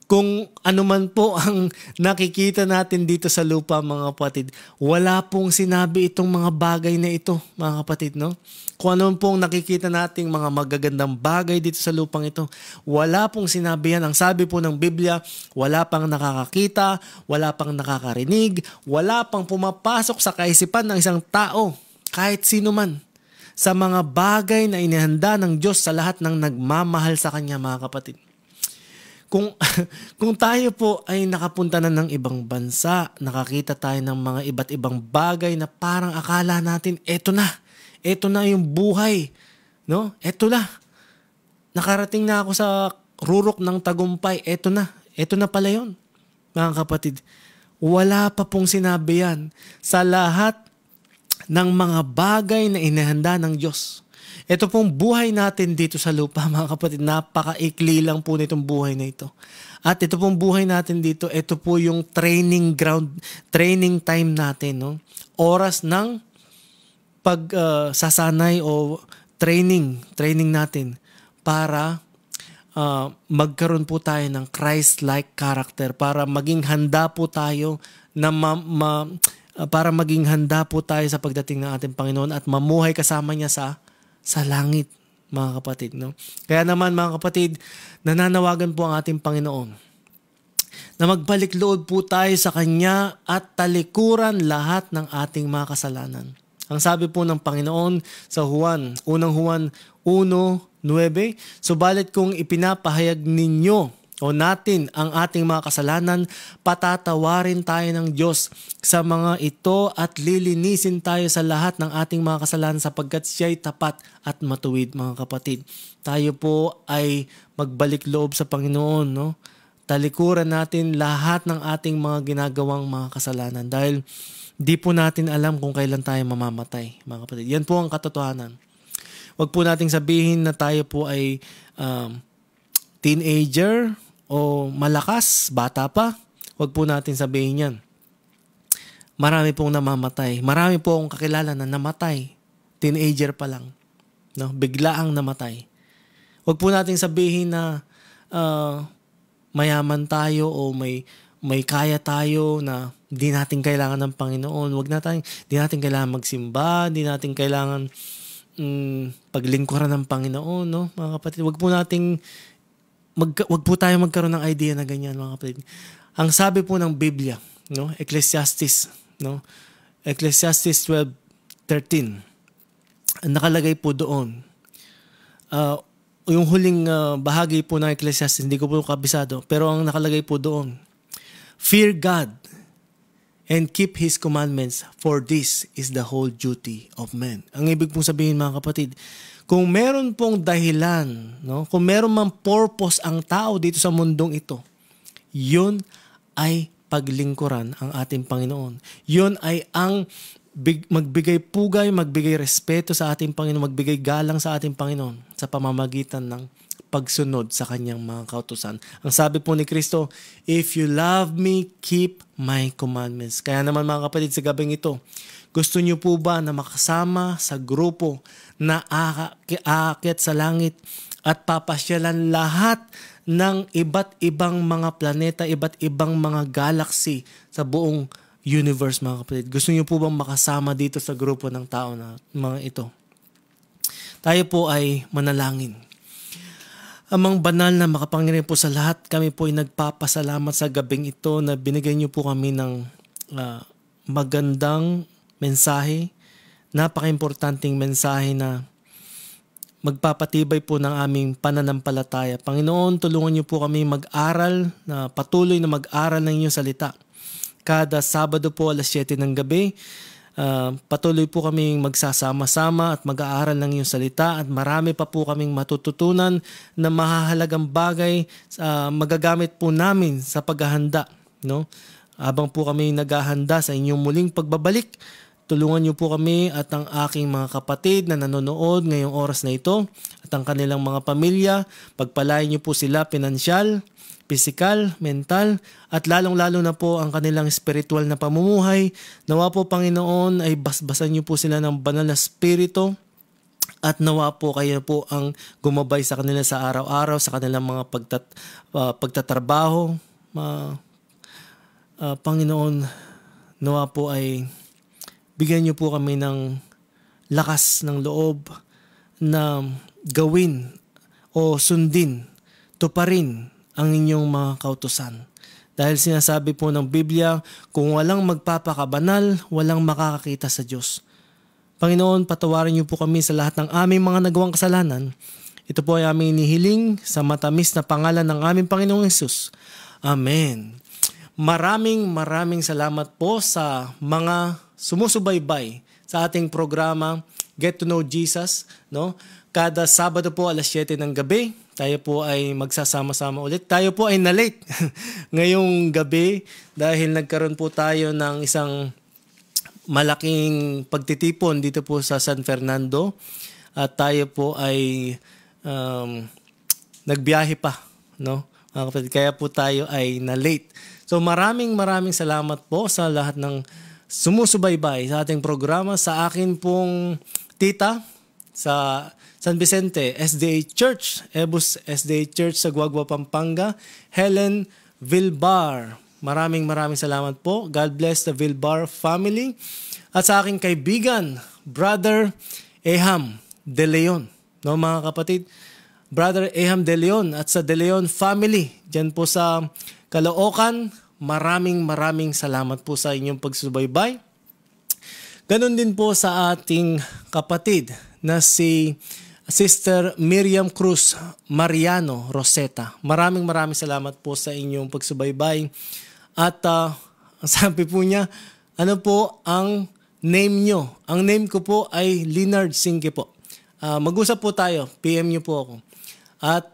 Kung ano man po ang nakikita natin dito sa lupa, mga kapatid, wala pong sinabi itong mga bagay na ito, mga kapatid, no? Kung ano pong nakikita nating mga magagandang bagay dito sa lupang ito, wala pong sinabi yan. Ang sabi po ng Biblia, wala pang nakakakita, wala pang nakakarinig, wala pang pumapasok sa kaisipan ng isang tao, kahit sino man, sa mga bagay na inihanda ng Diyos sa lahat ng nagmamahal sa Kanya, mga kapatid. Kung tayo po ay nakapunta na ng ibang bansa, nakakita tayo ng mga iba't ibang bagay na parang akala natin, eto na, Ito na yung buhay. No? Ito na. Nakarating na ako sa rurok ng tagumpay. Ito na. Ito na pala yun. Mga kapatid, wala pa pong sinabi yan sa lahat ng mga bagay na inihanda ng Diyos. Ito pong buhay natin dito sa lupa, mga kapatid, napakaikli lang po nitong buhay na ito. At ito pong buhay natin dito, ito po yung training ground, training time natin. No? Oras ng pagsasanay o training natin para magkaroon po tayo ng Christ-like character, para maging handa po tayo na para maging handa po tayo sa pagdating ng ating Panginoon at mamuhay kasama niya sa langit, mga kapatid. No? Kaya naman, mga kapatid, nananawagan po ang ating Panginoon na magbalik loob po tayo sa Kanya at talikuran lahat ng ating mga kasalanan. Ang sabi po ng Panginoon sa unang Juan 1:9, subalit kung ipinapahayag ninyo o natin ang ating mga kasalanan, patatawarin tayo ng Diyos sa mga ito at lilinisin tayo sa lahat ng ating mga kasalanan sapagkat siya'y tapat at matuwid, mga kapatid. Tayo po ay magbalik loob sa Panginoon, no? Talikuran natin lahat ng ating mga ginagawang mga kasalanan dahil di po natin alam kung kailan tayo mamamatay, mga kapatid. Yan po ang katotohanan. Huwag po nating sabihin na tayo po ay teenager o malakas, bata pa. Huwag po natin sabihin yan. Marami pong namamatay. Marami po akong kakilala na namatay. Teenager pa lang. No? Biglaang namatay. Huwag po nating sabihin na mayaman tayo o may kaya tayo na di natin kailangan ng Panginoon. Di natin kailangan magsimba, di natin kailangan paglingkuran ng Panginoon, no? Mga kapatid, wag po tayo magkaroon ng idea na ganyan, mga kapatid. Ang sabi po ng Biblia, no? Ecclesiastes, no? Ecclesiastes 12:13. Ang nakalagay po doon. Yung huling bahagi po ng Ecclesiastes, hindi ko po kabisado, pero ang nakalagay po doon, fear God and keep His commandments, for this is the whole duty of man. Ang ibig pong sabihin, mga kapatid, kung meron pong dahilan, no? Kung meron mang purpose ang tao dito sa mundong ito, yun ay paglingkuran ang ating Panginoon. Yun ay ang magbigay pugay, magbigay respeto sa ating Panginoon, magbigay galang sa ating Panginoon sa pamamagitan ng pagsunod sa kanyang mga kautusan. Ang sabi po ni Kristo, if you love me, keep my commandments. Kaya naman, mga kapatid, sa gabing ito, gusto niyo po ba na makasama sa grupo na aakyat sa langit at papasyalan lahat ng iba't ibang mga planeta, iba't ibang mga galaxy sa buong universe, mga kapatid? Gusto niyo po bang makasama dito sa grupo ng tao na mga ito? Tayo po ay manalangin. Amang banal na makapangyarihan po sa lahat, kami po ay nagpapasalamat sa gabing ito na binigay niyo po kami ng magandang mensahe, napaka-importanting mensahe na magpapatibay po ng aming pananampalataya. Panginoon, tulungan niyo po kami mag-aral, patuloy na mag-aral ng inyong salita. Kada Sabado po alas 7 ng gabi, patuloy po kaming magsasama-sama at mag-aaral ng iyong salita at marami pa po kaming matututunan na mahahalagang bagay magagamit po namin sa paghahanda. No? Habang po kami naghahanda sa inyong muling pagbabalik, tulungan niyo po kami at ang aking mga kapatid na nanonood ngayong oras na ito at ang kanilang mga pamilya. Pagpalain niyo po sila pinansyal, pisikal, mental, at lalong-lalo na po ang kanilang spiritual na pamumuhay. Nawa po, Panginoon, ay basbasan niyo po sila ng banal na spirito at nawa po kayo po ang gumabay sa kanila sa araw-araw, sa kanilang mga pagtatrabaho. Panginoon, nawa po ay bigyan niyo po kami ng lakas ng loob na gawin o sundin, tuparin ang inyong mga kautusan. Dahil sinasabi po ng Biblia, kung walang magpapakabanal, walang makakakita sa Diyos. Panginoon, patawarin niyo po kami sa lahat ng aming mga nagawang kasalanan. Ito po ay aming inihiling sa matamis na pangalan ng aming Panginoong Hesus. Amen. Maraming salamat po sa mga sumusubaybay sa ating programa Get to Know Jesus, no? Kada Sabado po alas 7 ng gabi, tayo po ay magsasama-sama ulit. Tayo po ay na-late ngayong gabi dahil nagkaroon po tayo ng isang malaking pagtitipon dito po sa San Fernando at tayo po ay nagbiyahe pa, no? Mga kapatid, kaya po tayo ay na-late. So maraming salamat po sa lahat ng sumusubaybay sa ating programa, sa akin pong tita sa San Vicente SDA Church, Ebus SDA Church sa Guagua, Pampanga, Helen Vilbar. Maraming salamat po. God bless the Vilbar family. At sa aking kaibigan, Brother Eham De Leon. No, mga kapatid, Brother Eham De Leon at sa De Leon family, dyan po sa Caloocan, maraming salamat po sa inyong pagsubaybay. Ganon din po sa ating kapatid na si Sister Miriam Cruz Mariano Rosetta. Maraming salamat po sa inyong pagsubaybay. At sabi po niya, ano po ang name nyo? Ang name ko po ay Leonard Singke po. Mag-usap po tayo, PM nyo po ako. At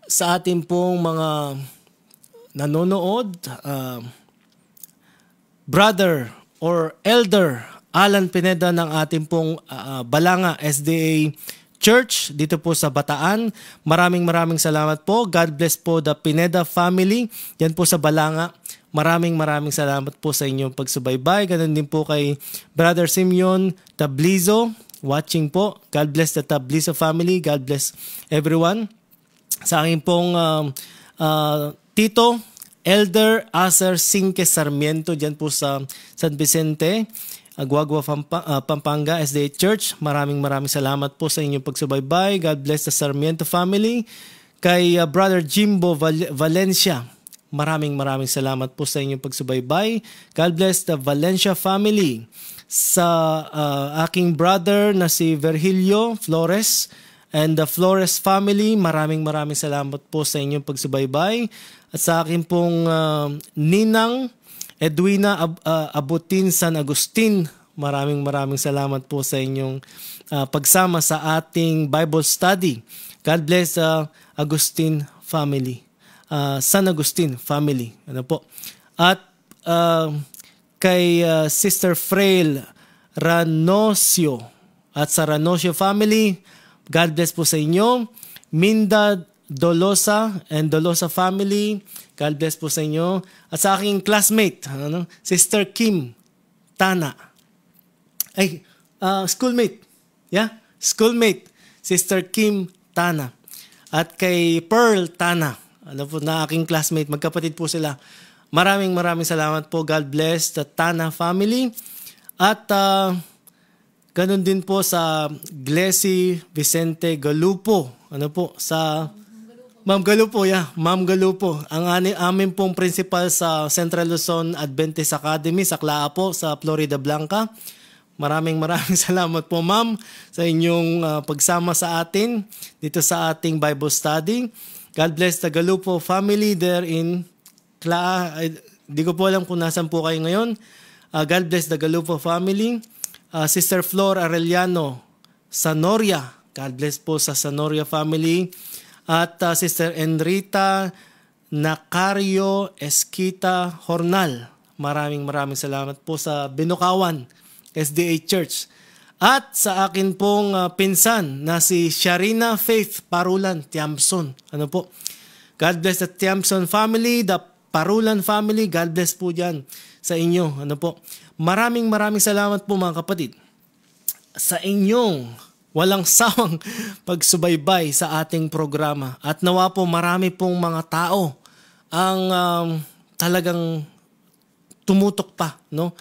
sa ating pong mga nanonood, Brother or Elder Alan Pineda ng ating pong Balanga SDA Church dito po sa Bataan. Maraming salamat po. God bless po the Pineda family. Yan po sa Balanga. Maraming salamat po sa inyong pagsubaybay. Ganun din po kay Brother Simeon Tablizo watching po. God bless the Tablizo family. God bless everyone. Sa aking pong tito, Elder Acer Singke Sarmiento dyan po sa San Vicente, Guagua, Pampanga SDA Church. Maraming salamat po sa inyong pagsubaybay. God bless the Sarmiento family. Kay Brother Jimbo Valencia, maraming salamat po sa inyong pagsubaybay. God bless the Valencia family. Sa aking brother na si Virgilio Flores and the Flores family, maraming salamat po sa inyong pagsubaybay. At sa akin pong ninang Edwina Abutin San Agustin, maraming salamat po sa inyong pagsama sa ating Bible study. God bless Agustin family. San Agustin family. Ano po? At kay Sister Frail Ranosio at sa Ranosio family, God bless po sa inyo. Minda Dolosa and Dolosa family, God bless po sa inyo. At sa aking classmate, Sister Kim Tana. Schoolmate. Yeah? Schoolmate. Sister Kim Tana. At kay Pearl Tana. Ano po na aking classmate. Magkapatid po sila. Maraming salamat po. God bless the Tana family. At ganun din po sa Glessy Vicente Galupo. Ano po? Sa Ma'am Galupo, Ma'am Galupo. Ang amin pong principal sa Central Luzon Adventist Academy sa Klaa po, sa Florida Blanca. Maraming salamat po, Ma'am, sa inyong pagsama sa atin dito sa ating Bible study. God bless the Galupo family there in Klaa. Di ko po alam kung nasan po kayo ngayon. God bless the Galupo family. Sister Flor Arellano, Sanoria. God bless po sa Sanoria family. At Sister Enrita Nacario Esquita Hornal. Maraming salamat po sa Binukawan SDA Church. At sa akin pong pinsan na si Sharina Faith Parulan Tiamson. Ano po? God bless the Tiamson family, the Parulan family. God bless po dyan sa inyo. Ano po? Maraming salamat po mga kapatid sa inyong walang sawang pagsubaybay sa ating programa. At nawa po marami pong mga tao ang talagang tumutok pa, no?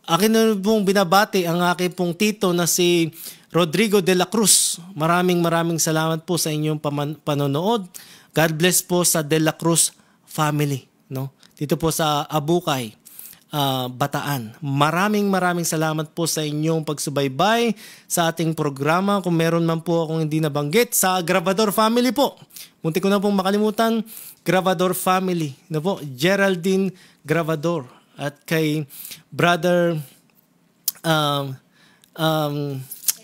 Akin na pong binabati ang aking pong tito na si Rodrigo de la Cruz. Maraming salamat po sa inyong panonood. God bless po sa de la Cruz family, no? Dito po sa Abukay, Bataan. Maraming salamat po sa inyong pagsubaybay sa ating programa. Kung meron man po akong hindi nabanggit, sa Gravador family po. Munti ko na pong makalimutan, Gravador family. Na po, Geraldine Gravador. At kay Brother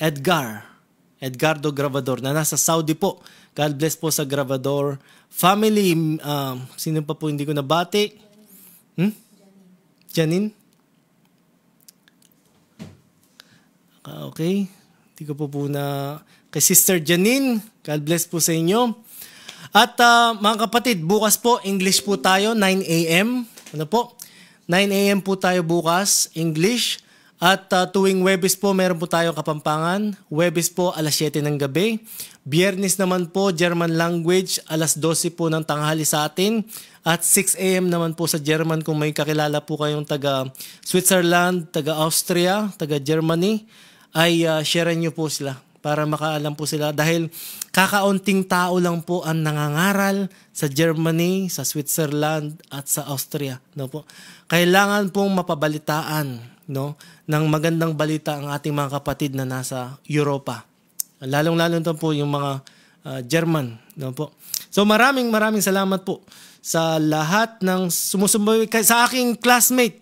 Edgardo Gravador na nasa Saudi po. God bless po sa Gravador family. Sino pa po hindi ko nabati? Janine? Okay. Hindi ko po na kay Sister Janine. God bless po sa inyo. At mga kapatid, bukas po English po tayo 9 a.m. Ano po? 9 a.m. po tayo bukas, English. At tuwing Webes po, meron po tayo Kapampangan. Webes po, alas 7 ng gabi. Biyernes naman po, German language, alas 12 po ng tanghali sa atin. At 6 a.m. naman po sa German kung may kakilala po kayong taga Switzerland, taga Austria, taga Germany, ay share nyo po sila para makaalam po sila. Dahil kakaunting tao lang po ang nangangaral sa Germany, sa Switzerland, at sa Austria. No po? Kailangan pong mapabalitaan, no, ng magandang balita ang ating mga kapatid na nasa Europa. Lalong-lalo na po yung mga German. No po? So maraming salamat po sa lahat ng sumusubaybay. Sa aking classmate,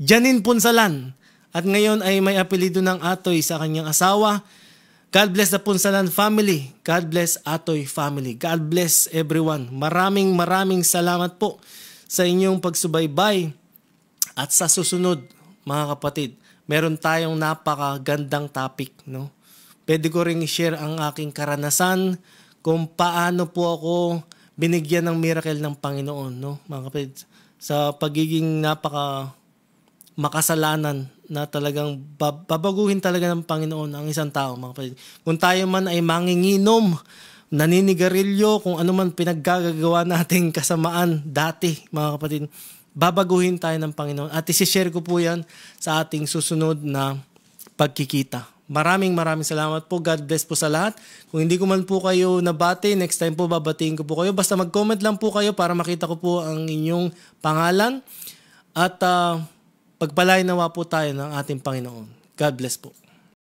Janine Punsalan. At ngayon ay may apelido ng Atoy sa kanyang asawa. God bless the Punsalan family. God bless Atoy family. God bless everyone. Maraming salamat po sa inyong pagsubaybay. At sa susunod, mga kapatid, meron tayong napakagandang topic, no? Pwede ko ring i-share ang aking karanasan kung paano po ako binigyan ng miracle ng Panginoon, no? Mga kapatid, sa pagiging makasalanan na talagang babaguhin talaga ng Panginoon ang isang tao, mga kapatid. Kung tayo man ay manginginom, naninigarilyo, kung ano man pinaggagawa nating kasamaan dati, mga kapatid, babaguhin tayo ng Panginoon. At isi-share ko po yan sa ating susunod na pagkikita. Maraming salamat po. God bless po sa lahat. Kung hindi ko man po kayo nabati, next time po babatiin ko po kayo. Basta mag-comment lang po kayo para makita ko po ang inyong pangalan. At pagpalain nawa po tayo ng ating Panginoon. God bless po.